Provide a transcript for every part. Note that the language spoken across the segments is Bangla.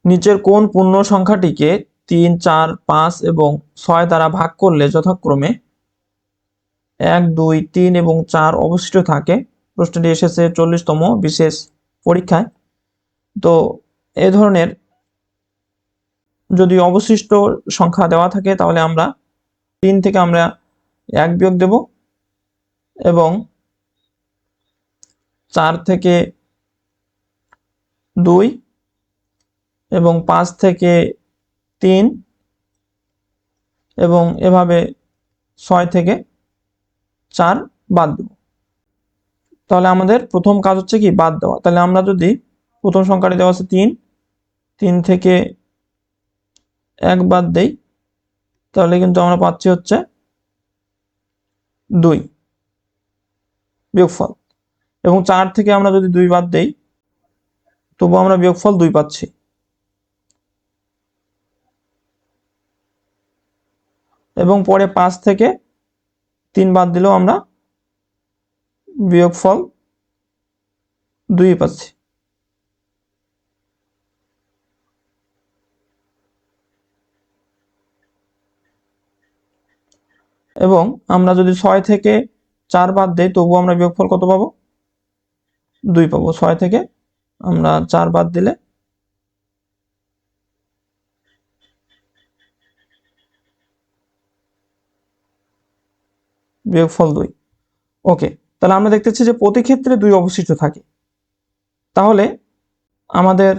নিচের কোন পূর্ণ সংখ্যাটিকে 3, 4, 5 এবং 6 দ্বারা ভাগ করলে যথাক্রমে 1, 2, 3 এবং 4 অবশিষ্ট থাকে? প্রশ্নটি এসেছে 40তম বিশেষ পরীক্ষায়। তো এই ধরনের যদি অবশিষ্ট সংখ্যা দেওয়া থাকে তাহলে আমরা 3 থেকে আমরা 1 বিয়োগ দেব এবং 4 থেকে 2 এবং 5 থেকে 3 এবং এভাবে 6 থেকে 4 বাদ দেব। তাহলে আমাদের প্রথম কাজ হচ্ছে কি বাদ দেওয়া। তাহলে আমরা যদি প্রথম সংখ্যাটি দেওয়া আছে 3 থেকে 1 বাদ দেই তাহলে কিন্তু আমরা পাচ্ছি হচ্ছে 2 বিয়োগফল, এবং 4 থেকে আমরা যদি 2 বাদ দেই তবু আমরা বিয়োগফল 2 পাচ্ছি। এবং পরে 5 থেকে 3 বাদ দিলেও আমরা বিয়োগফল 2 পাচ্ছি। এবং আমরা যদি 6 থেকে 4 বাদ দেই তবু আমরা বিয়োগফল কত পাবো? 2 পাবো। 6 থেকে আমরা 4 বাদ দিলে বিয়োগফল 2। ওকে, তাহলে আমরা দেখতেছি যে প্রতি ক্ষেত্রে 2 অবশিষ্ট থাকে। তাহলে আমাদের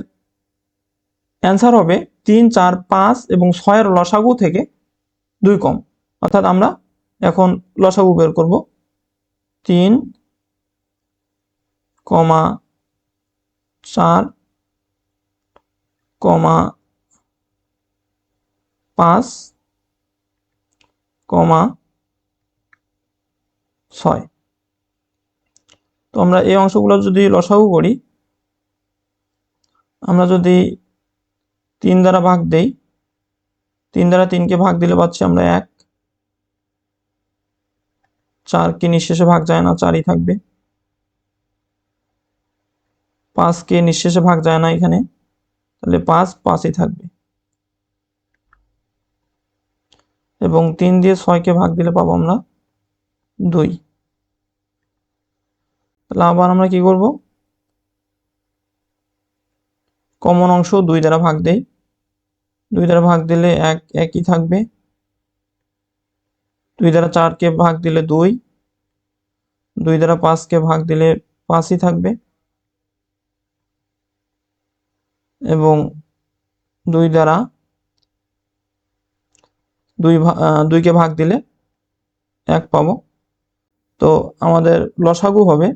অ্যান্সার হবে 3, 4, 5 এবং 6 এর লসাগু থেকে 2 কম। অর্থাৎ আমরা এখন লসাগু বের করব। 3, 4, 5, 6। তো আমরা এই অংশগুলো যদি লসাগু করি, আমরা যদি 3 দ্বারা ভাগ দেই, 3 দ্বারা 3কে ভাগ দিলে পাচ্ছি আমরা 1। 4কে নিঃশেষে ভাগ যায় না, 4ই থাকবে। 5কে নিঃশেষে ভাগ যায় না এখানে, তাহলে 5ই থাকবে। এবং 3 দিয়ে 6কে ভাগ দিলে পাবো আমরা 2। তাহলে আবার আমরা কি করব? কমন অংশ 2 দ্বারা ভাগ দেই। 2 দ্বারা ভাগ দিলে 1 একই থাকবে। 2 দ্বারা 4কে ভাগ দিলে 2। 2 দ্বারা 5কে ভাগ দিলে 5ই থাকবে। এবং 2 দ্বারা 2কে ভাগ দিলে 1 পাবো। তো আমাদের লসাগু হবে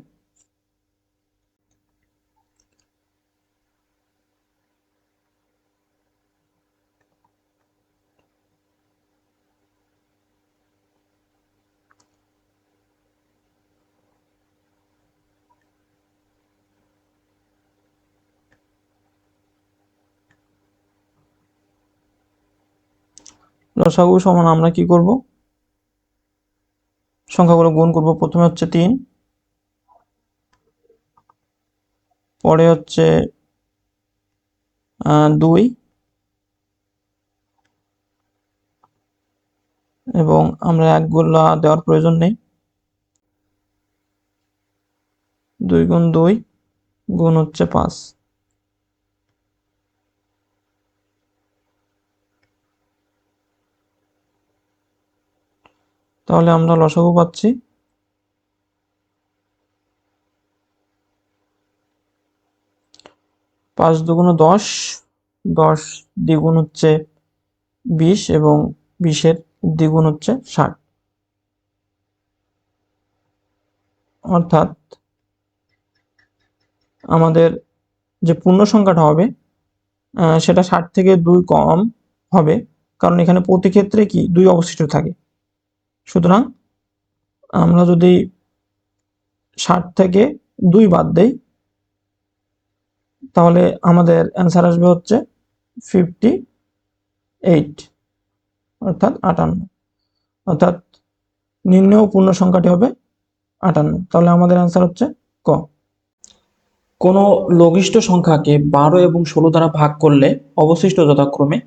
লসাগু সমান আমরা কি করব? সংখ্যাগুলো গুণ করব। প্রথমে হচ্ছে 3, পরে হচ্ছে 2 এবং আমরা 1 গুলা দেওয়ার প্রয়োজন নেই। 2 গুণ 2 গুণ হচ্ছে 5। তাহলে আমরা লসাগু পাচ্ছি 5 দুগুণ 10, 10 দ্বিগুণ হচ্ছে 20 এবং 20-এর দ্বিগুণ হচ্ছে 60। অর্থাৎ আমাদের যে পূর্ণ সংখ্যাটা হবে সেটা 60 থেকে 2 কম হবে, কারণ এখানে প্রতি ক্ষেত্রে কি 2 অবশিষ্ট থাকে। সুতরাং আমরা যদি 60 থেকে 2 বাদ দেই তাহলে আমাদের অ্যান্সার আসবে হচ্ছে 58, অর্থাৎ 58। অর্থাৎ নিম্নেয় পূর্ণ সংখ্যাটি হবে 58। তাহলে আমাদের অ্যান্সার হচ্ছে ক। কোনো লঘিষ্ঠ সংখ্যাকে 12 এবং 16 দ্বারা ভাগ করলে অবশিষ্ট যথাক্রমে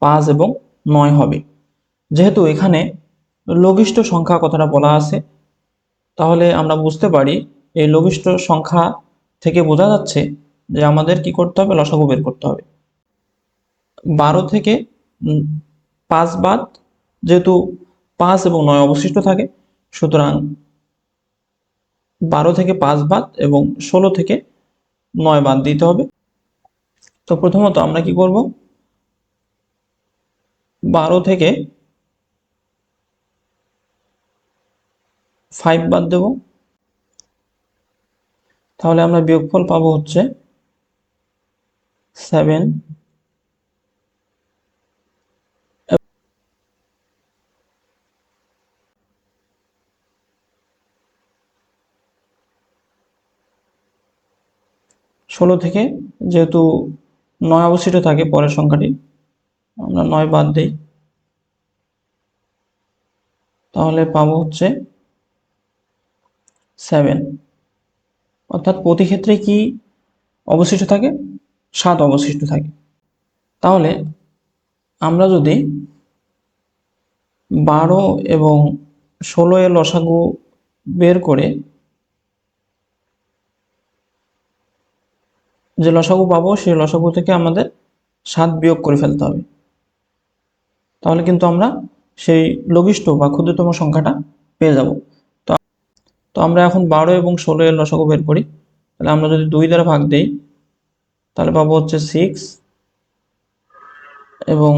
5 এবং 9 হবে। যেহেতু এখানে লঘিষ্ঠ সংখ্যা কথাটা বলা আছে, তাহলে আমরা বুঝতে পারি এই লঘিষ্ঠ সংখ্যা থেকে বোঝা যাচ্ছে যে আমাদের কি করতে হবে, লসাগু বের করতে হবে। 12 থেকে 5 বাদ, যেহেতু 5 এবং 9 অবশিষ্ট থাকে, সুতরাং 12 থেকে 5 বাদ এবং 16 থেকে 9 বাদ দিতে হবে। তো প্রথমত আমরা কি করব, 12 থেকে 5 বাদ দেব, তাহলে আমরা বিয়োগফল পাবো হচ্ছে 7। 16 থেকে যেহেতু 9 অবশিষ্ট থাকে পরের সংখ্যাটি, আমরা 9 বাদ দিই, তাহলে পাবো হচ্ছে 7। অর্থাৎ প্রতি ক্ষেত্রে কি অবশিষ্ট থাকে, 7 অবশিষ্ট থাকে। তাহলে আমরা যদি 12 এবং 16 এর লসাগু বের করে যে লসাগু পাবো, সেই লসাগু থেকে আমাদের 7 বিয়োগ করে ফেলতে হবে, তাহলে কিন্তু আমরা সেই লঘিষ্ঠ বা ক্ষুদ্রতম সংখ্যাটা পেয়ে যাব। তো তো আমরা এখন 12 এবং 16 এর লসাগু বের করি। তাহলে আমরা যদি 2 দ্বারা ভাগ দেই, তাহলে পাবো হচ্ছে 6, এবং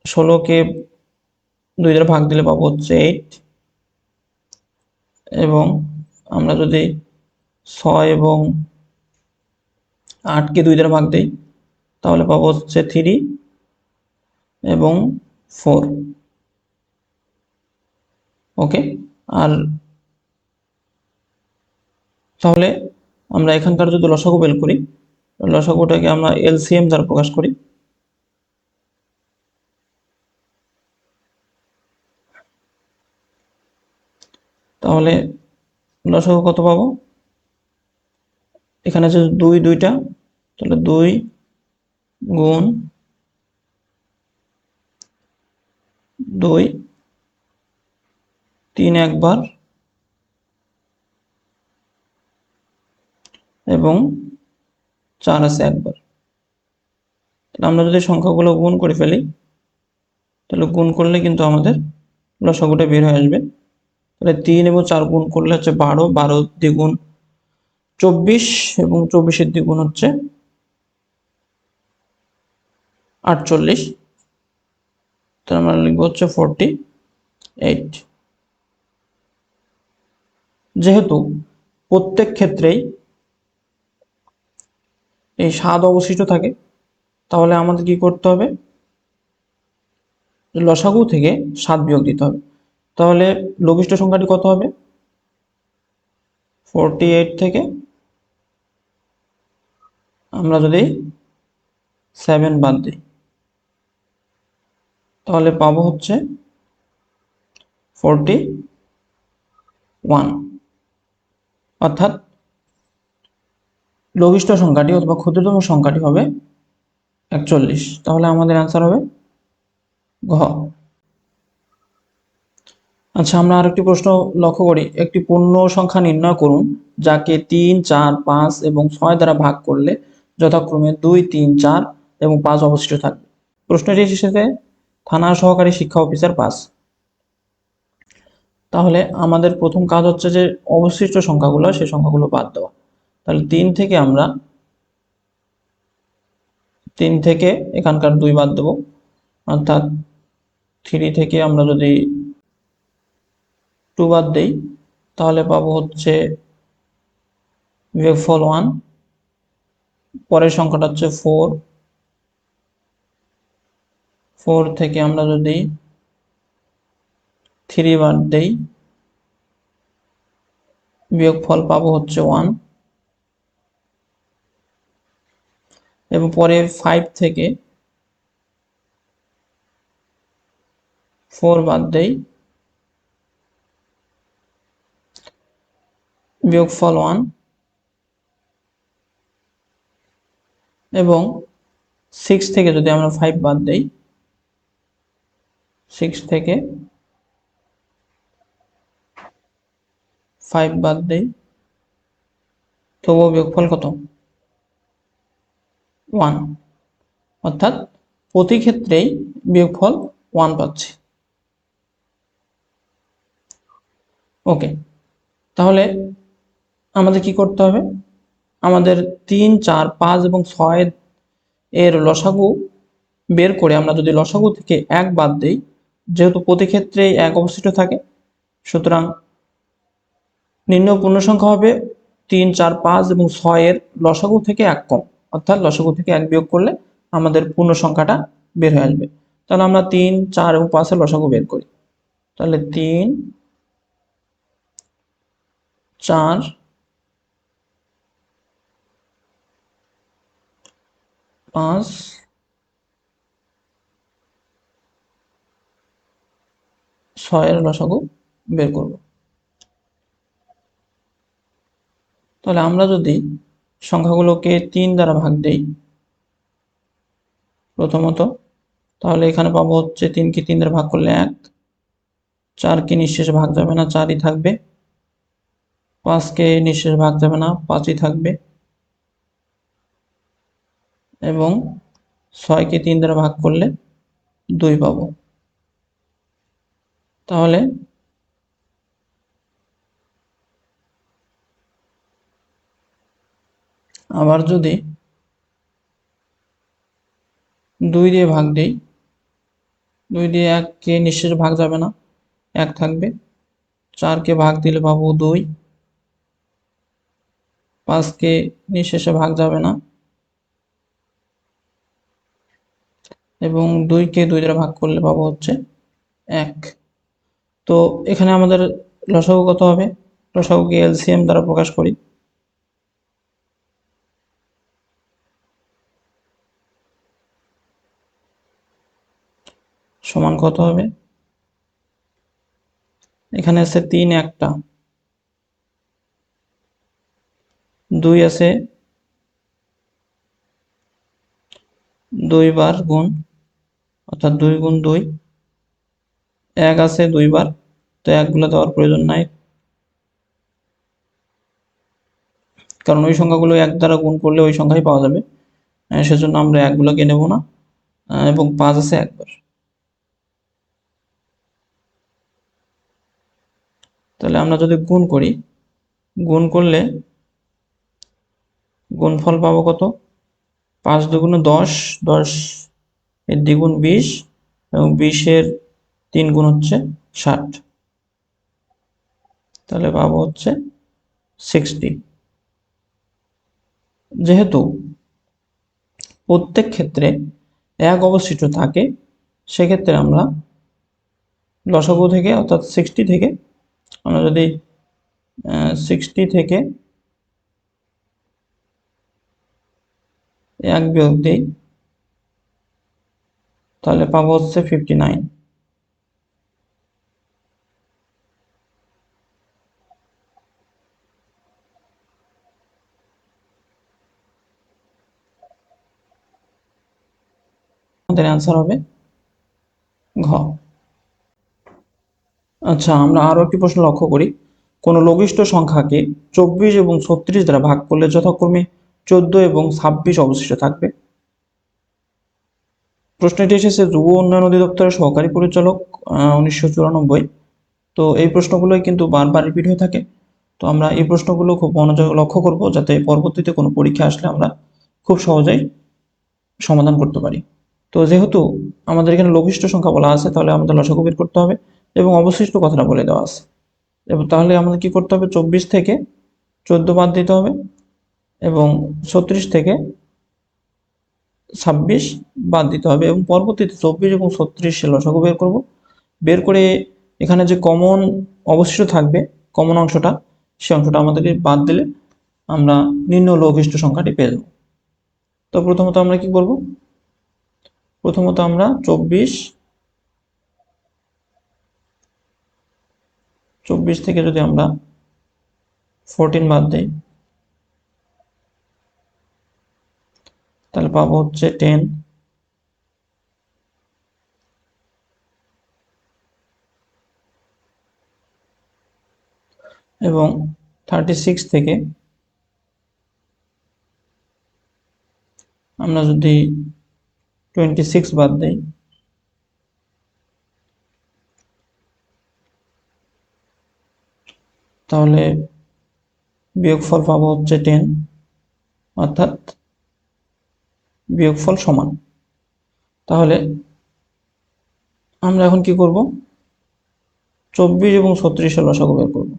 16কে 2 দ্বারা ভাগ দিলে পাবো হচ্ছে 8, এবং আমরা যদি 6 এবং 8কে 2 দ্বারা ভাগ দিই, তাহলে পাবো হচ্ছে 3 এবং 4। ওকে, আর তাহলে আমরা এখানকার যদি লসাগু বের করি, লসাগুটাকে আমরা এলসিএম দ্বারা প্রকাশ করি। তাহলে লসাগু কত পাবো, এখানে যে 2 দুইটা, তাহলে 2 গুণ 2, 3 একবার, এবং 4 আছে একবার। আমরা যদি সংখ্যাগুলো গুণ করে ফেলি, তাহলে গুণ করলে কিন্তু আমাদের লসাগুটা বের হয়ে আসবে। তাহলে 3 এবং 4 গুণ করলে হচ্ছে 12, 12 দ্বিগুণ 24, এবং 24-এর দ্বিগুণ হচ্ছে 48। তাহলে আমরা লিখবো হচ্ছে 48। যেহেতু প্রত্যেক ক্ষেত্রেই এই 7 অবশিষ্ট থাকে, তাহলে আমাদের কি করতে হবে, লসাগু থেকে 7 বিয়োগ দিতে হবে। তাহলে লঘিষ্ঠ সংখ্যাটি কত হবে, 48 থেকে আমরা যদি 7 বাদ দিই, তাহলে পাবো হচ্ছে 41। অর্থাৎ লঘিষ্ঠ সংখ্যাটি অথবা ক্ষুদ্রতম সংখ্যাটি হবে 41। তাহলে আমাদের অ্যান্সার হবে ঘ। আচ্ছা, আমরা আরেকটি প্রশ্ন লক্ষ্য করি। একটি পূর্ণ সংখ্যা নির্ণয় করুন যাকে 3, 4, 5 এবং 6 দ্বারা ভাগ করলে যথাক্রমে 2, 3, 4 এবং 5 অবশিষ্ট থাকবে। প্রশ্নটি এসেছে থানা সহকারী শিক্ষা অফিসার 5। তাহলে আমাদের প্রথম কাজ হচ্ছে যে অবশিষ্ট সংখ্যাগুলো, সেই সংখ্যাগুলো বাদ দেওয়া। তাহলে 3 থেকে আমরা 3 থেকে এখানকার 2 বাদ দেব, অর্থাৎ 3 থেকে আমরা যদি 2 বাদ দেই, তাহলে পাবো হচ্ছে বিয়োগফল 1। পরের সংখ্যাটা হচ্ছে 4, 4 থেকে আমরা যদি 3 বাদ দেই, বিয়োগফল পাবো হচ্ছে 1। এবং পরে 5 থেকে 4 বাদ দেই, বিয়োগফল 1। এবং 6 থেকে যদি আমরা 5 বাদ দেই, 6 থেকে 5 বাদ দেই, তবুও বিয়োগফল কত? 1। অর্থাৎ প্রতি ক্ষেত্রেই বিয়োগফল 1 পাচ্ছি। ওকে, তাহলে আমাদের কি করতে হবে? আমাদের 3, 4, 5 এবং 6 এর লসাগু বের করে আমরা যদি লসাগু থেকে 1 বাদ দেই, যেহেতু প্রতি ক্ষেত্রেই 1 অবশিষ্ট থাকে, সুতরাং নির্ণয় পূর্ণ সংখ্যা হবে 3, 4, 5 এবং 6 এর লসাগু থেকে 1 কম, অর্থাৎ লসাগু থেকে 1 বিয়োগ করলে আমাদের পূর্ণ সংখ্যাটা বের হয়ে আসবে। তাহলে আমরা 3, 4 এবং 5 এর লসাগু বের করি। তাহলে 3, 4, 5, 6 এর লসাগু বের করব। তাহলে আমরা যদি সংখ্যাগুলোকে 3 দ্বারা ভাগ দেই প্রথমত, তাহলে এখানে পাবো হচ্ছে 3 কে 3 দ্বারা ভাগ করলে 1, 4 কে নিঃশেষে ভাগ যাবে না, 4ই থাকবে, 5 কে নিঃশেষে ভাগ যাবে না, 5ই থাকবে, এবং 6 কে 3 দ্বারা ভাগ করলে 2 পাবো। তাহলে আবার যদি 2 দিয়ে ভাগ দেই, 2 দিয়ে 1 কে নিঃশেষে ভাগ যাবে না, 1 থাকবে, 4 কে ভাগ দিলে পাবো 2, 5 কে নিঃশেষে ভাগ যাবে না, এবং 2 কে 2 দ্বারা ভাগ করলে পাবো হচ্ছে 1। তো এখানে আমাদের লসাগু কত হবে? লসাগুকে এলসিএম দ্বারা প্রকাশ করি। সমান কত হবে? এখানে আছে 3 একটা, 2 আছে 2 বার গুণ, অর্থাৎ 2 গুণ 2, 1 আছে 2 বার, তো 1 গুলো দেওয়ার প্রয়োজন নাই, কারণ ওই সংখ্যাগুলো 1 দ্বারা গুণ করলে ওই সংখ্যাই পাওয়া যাবে, সেজন্য আমরা 1 গুলোকে নেব না, এবং 5 আছে 1 বার। তাহলে আমরা যদি গুণ করি, গুণ করলে গুণফল পাবো কত? 5 দুগুণে 10, 10 এর দ্বিগুণ 20, এবং 20 এর 3 গুণ হচ্ছে 60, তাহলে পাবো হচ্ছে 60। যেহেতু প্রত্যেক ক্ষেত্রে 1 অবশিষ্ট থাকে, সেক্ষেত্রে আমরা লসাগু থেকে, অর্থাৎ 60 থেকে আমরা যদি 60 থেকে 1 বিয়োগ দিই, তাহলে পাবো হচ্ছে 59। আমাদের অ্যান্সার হবে ঘ। আচ্ছা, আমরা আরো একটি প্রশ্ন লক্ষ্য করি। কোন লঘিষ্ঠ সংখ্যাকে 24 এবং 36 দ্বারা ভাগ করলে যথাক্রমে 14 এবং 26 অবশিষ্ট থাকবে। প্রশ্নটি এসেছে যুব উন্নয়ন অধিদপ্তরের সহকারী পরিচালক, 1994। তো এই প্রশ্নগুলোই কিন্তু বারবার রিপিট হয়ে থাকে। তো আমরা এই প্রশ্নগুলো খুব মনোযোগ লক্ষ্য করব, যাতে পরবর্তীতে কোনো পরীক্ষা আসলে আমরা খুব সহজেই সমাধান করতে পারি। তো যেহেতু আমাদের এখানে লঘিষ্ঠ সংখ্যা বলা আছে, তাহলে আমাদের লসাগু বের করতে হবে, এবং অবশিষ্ট কথাটা বলে দেওয়া আছে। এবং তাহলে আমাদের কি করতে হবে? 24 থেকে 14 বাদ দিতে হবে, এবং 36 থেকে 26 বাদ দিতে হবে, এবং পরবর্তীতে 24 এবং 36 এর লসাগু বের করব। বের করে এখানে যে কমন অবশিষ্ট থাকবে, কমন অংশটা, সেই অংশটা আমাদেরকে বাদ দিলে আমরা নিম্ন লঘিষ্ঠ সংখ্যাটি পেয়ে যাব। তো প্রথমত আমরা কি করব? প্রথমত আমরা 24 থেকে যদি আমরা 14 বাদ দিই, তাহলে পাবো হচ্ছে 10 এবং 36 থেকে আমরা যদি 26 বাদ দিই তাহলে বিয়োগফল পাবো হচ্ছে 10, অর্থাৎ বিয়োগফল সমান। তাহলে আমরা এখন কি করব, 24 এবং 36 এর লসাগু বের করব।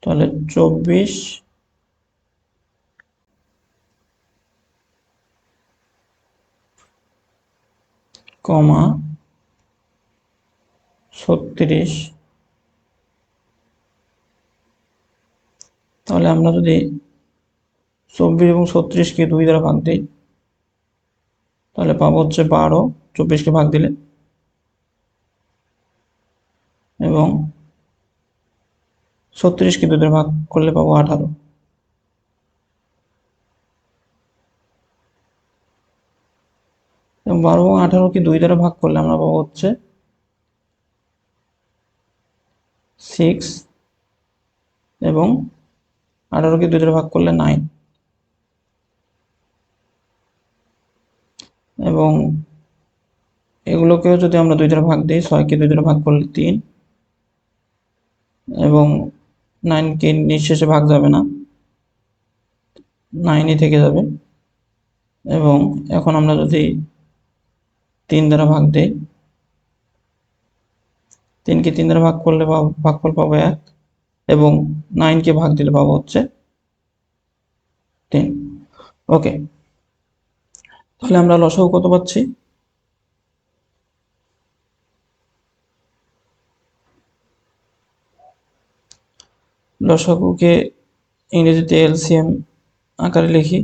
তাহলে 24 কমা 36, তাহলে আমরা যদি 24 এবং 36কে 2 দ্বারা ভাগ দিই তাহলে পাবো হচ্ছে 12, 24কে ভাগ দিলে, এবং 36কে 2 দ্বারা ভাগ করলে পাবো 18। এবং 12 এবং 18কে 2 দ্বারা ভাগ করলে আমরা পাবো হচ্ছে 6, এবং 18কে 2 দ্বারা ভাগ করলে 9, এবং এগুলোকেও যদি আমরা 2 দ্বারা ভাগ দিই, 6কে 2 দ্বারা ভাগ করলে 3, এবং 9কে নিঃশেষে ভাগ যাবে না, 9ই থেকে যাবে। এবং এখন আমরা যদি 3 দ্বারা ভাগ দিই, 3কে 3 দ্বারা ভাগ করলে ভাগফল পাবো 1, এবং 9কে ভাগ দিলে পাবো হচ্ছে 3। ওকে, তাহলে আমরা লসাগু কত পাচ্ছি, লসাগুকে ইংরেজিতে এলসিএম আকারে লিখি।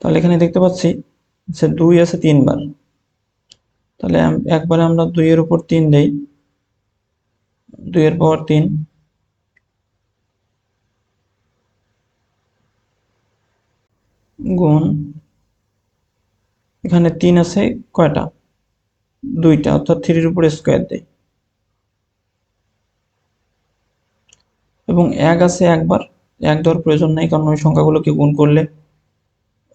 তাহলে এখানে দেখতে পাচ্ছি যে 2 আছে 3 বার, তাহলে একবারে আমরা 2 এর উপর 3 দেই, 2 এর পাওয়ার 3, গুণ, এখানে 3 আছে কয়টা, 2টা, অর্থাৎ 3 এর উপর স্কয়ার দেই, এবং 1 আছে একবার, 1 দেওয়ার প্রয়োজন নেই, কারণ ওই সংখ্যাগুলোকে গুণ করলে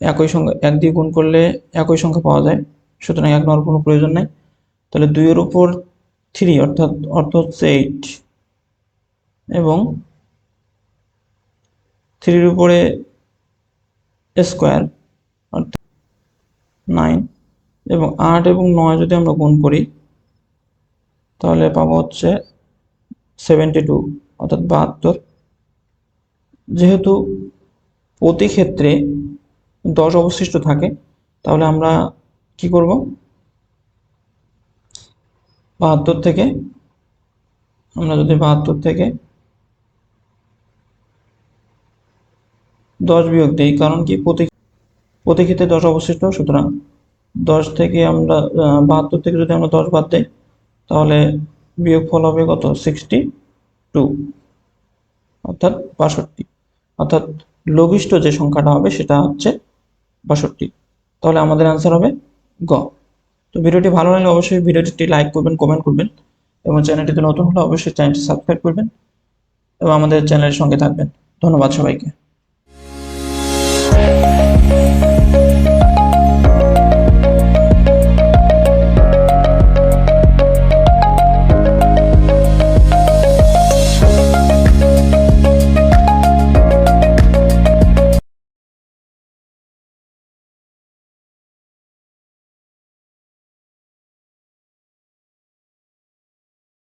একই সংখ্যা 1 দিয়ে গুণ করলে একই সংখ্যা পাওয়া যায়, সুতরাং 1 নেওয়ার কোনো প্রয়োজন নেই। তাহলে 2 এর উপর 3 অর্থাৎ অর্থ হচ্ছে 8, এবং 3 এর উপরে স্কয়ার অর্থাৎ 9, এবং 8 এবং 9 যদি আমরা গুণ করি তাহলে পাবো হচ্ছে 72, অর্থাৎ 72। যেহেতু প্রতি ক্ষেত্রে 10 অবশিষ্ট থাকে, তাহলে আমরা কি করব, 72 থেকে আমরা যদি 72 থেকে 10 বিয়োগ দিই, কারণ কি প্রতি ক্ষেত্রে 10 অবশিষ্ট, সুতরাং 10 থেকে আমরা 72 থেকে যদি আমরা 10 বাদ দিই তাহলে বিয়োগফল হবে কত, 62, অর্থাৎ 62, অর্থাৎ লঘিষ্ঠ যে সংখ্যাটা হবে সেটা হচ্ছে 62। তাহলে আমাদের অ্যান্সার হবে গ। তো ভিডিওটি ভালো লাগলে অবশ্যই ভিডিওটি লাইক করবেন, কমেন্ট করবেন, এবং চ্যানেলটিতে নতুন হলে অবশ্যই চ্যানেলটি সাবস্ক্রাইব করবেন এবং আমাদের চ্যানেলের সঙ্গে থাকবেন। ধন্যবাদ সবাইকে।